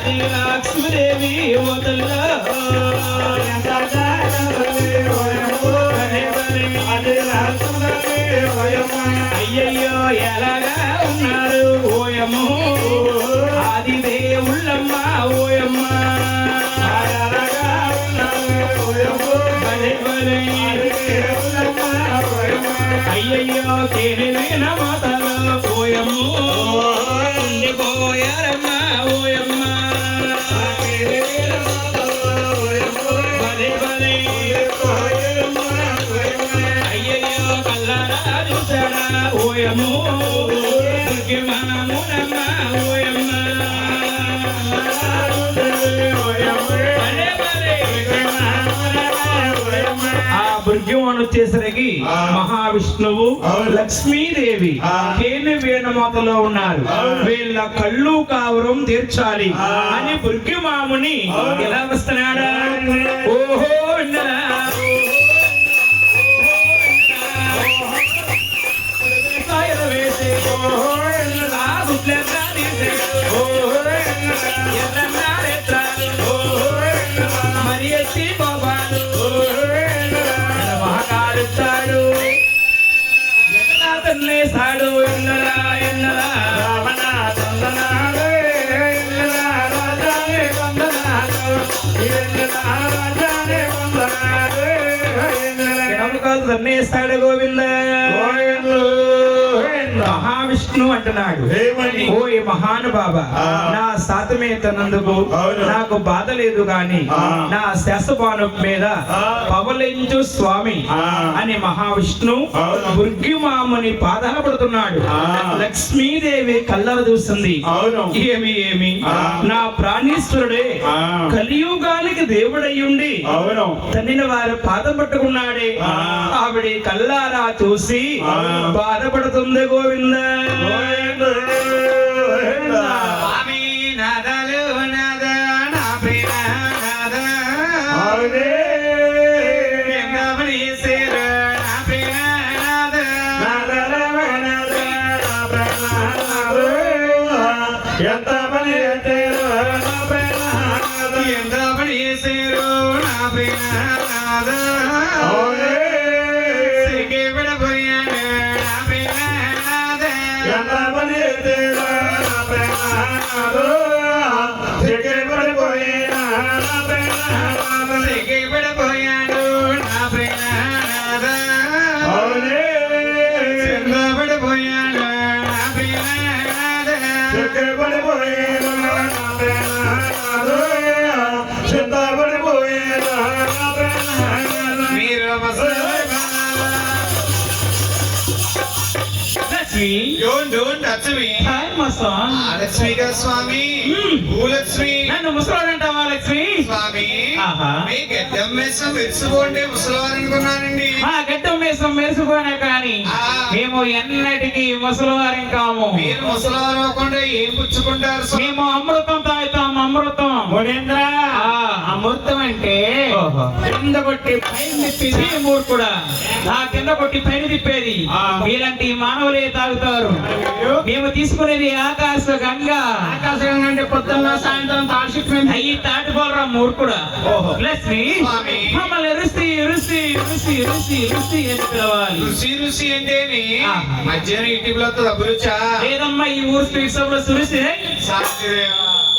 అది లక్ష్మీదేవి మొదల అయ్యయ్యో ఎలాగా ఉన్నారు ఓయమ్మో ఆది దేవుళ్ళమ్మ ఓయమ్మ అయ్యయ్యో తేలిన మాతలో ఓయమ్మో ఉండిపోయారమ్మ ఓయమ్మ అయ్యయ్యో కల్లారా చూసాడా ఓయమ్మో మామునమ్మ ఓయమ్మ ఆ భృగ్యం వచ్చేసరికి మహావిష్ణువు లక్ష్మీదేవి కేని వేణమాతలో ఉన్నారు. వీళ్ళ కళ్ళు కావరం తీర్చాలి అని భృగ్యమాముని ఎలా వస్తున్నాడా ఓహో విన్నరా మరి ఎత్తి బాబాలు మహాకారుతాడు జగన్నాథన్నేసాడు ఎన్నరా ఎన్నరా తన్నేస్తాడు గోవింద మహావిష్ణు అంటున్నాడు ఓ ఈ మహానుభావ నా సాతమేతనందుకు నాకు బాధ లేదు గాని నా శాసపాను మీద పవలించు స్వామి అని మహావిష్ణు భృగ్యమాముని పాదాల పడుతున్నాడు. లక్ష్మీదేవి కళ్ళర చూస్తుంది. ఏమి ఏమి నా ప్రాణేశ్వరుడే కలియుగానికి దేవుడయ్యుండి తన్నిన వారు పాదం పట్టుకున్నాడే ఆవిడ కళ్ళారా చూసి బాధపడుతుంది గోవింద స్వామి నాదలు నాద నా ప్రియ నాద ఎంగమని సేర నా ప్రియ నాద ఎంతమని ఎంతమని సేరు నా ప్రియ నాద స్వామి భూలక్ష్మి నన్ను ముసలాడంటావా లక్ష్మి స్వామి మీ గడ్డం మేసం మెరుసుకోండి ముసలివారు అనుకున్నానండి. గడ్డం మేసం మెరుసుకోనే కానీ మేము ఎన్నటికీ ముసలివారం కాము. మీరు ముసలివారు అవ్వకుండా ఏం పుచ్చుకుంటారు? మేము అమృతం తాగుతాం. అమృతం అమృతం అంటే కింద కొట్టి పైన తిప్పేది మూర్ఖుడా. ఆ కింద కొట్టి పైన తిప్పేది ఇలాంటి మానవులే తాగుతారు. మేము తీసుకునేది ఆకాశ గంగా. ఆకాశ గంగా అంటే పొద్దున్న సాయంత్రం అయ్యి తాటిపోలరా మూర్ఖుడా. లక్ష్మి మమ్మల్ని రుసి రుసి రుసి రుసి రుసి అని పిలవాలి. రుసి రుసి అంటే మధ్యాహ్నం ఇంటిలో అభిరుచా లేదమ్మా ఈ ఊరు స్వీట్స్ లో సురుసి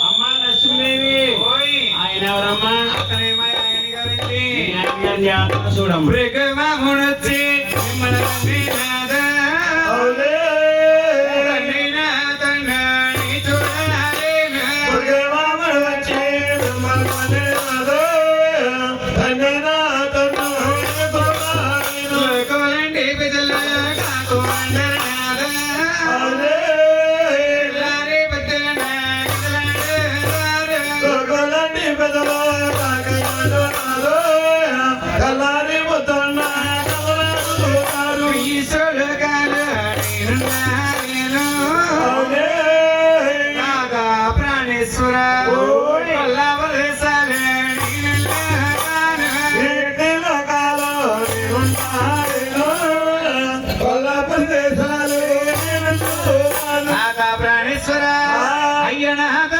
అమ్మా లక్ష్మీదేవి ఆయన ఎవరమ్మా? అతనేమో ఆయన గారండి. చూడమ్మా వచ్చి మిమ్మల్ని ప్రాణేశ్వర అయ్యనాథ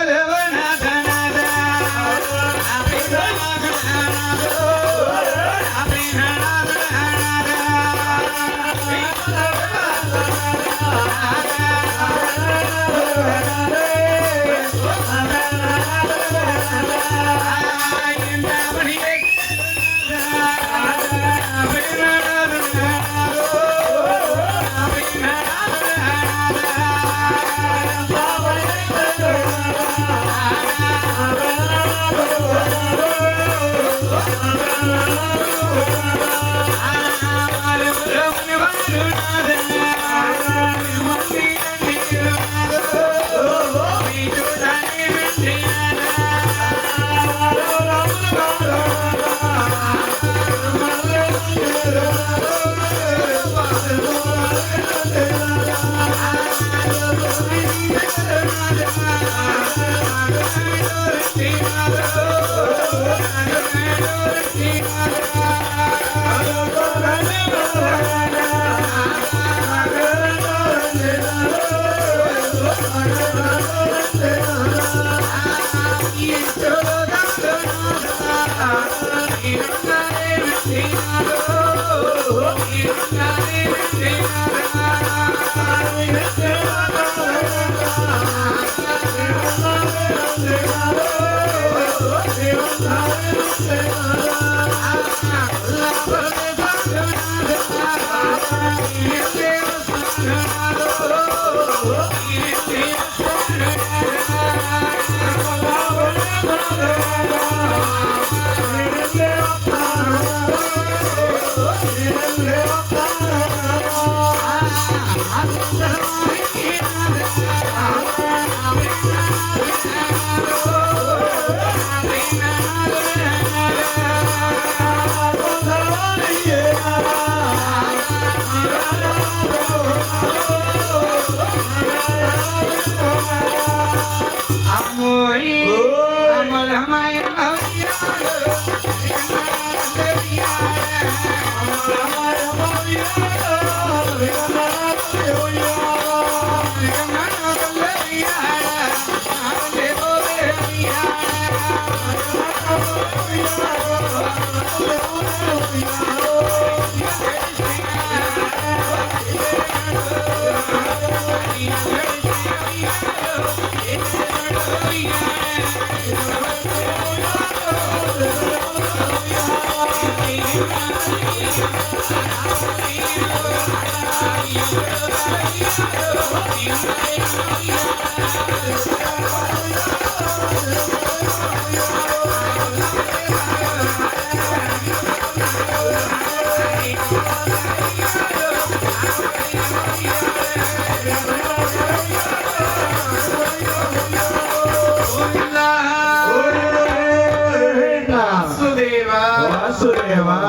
వాసుదేవా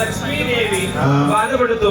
లక్ష్మీదేవి బాధపడుతూ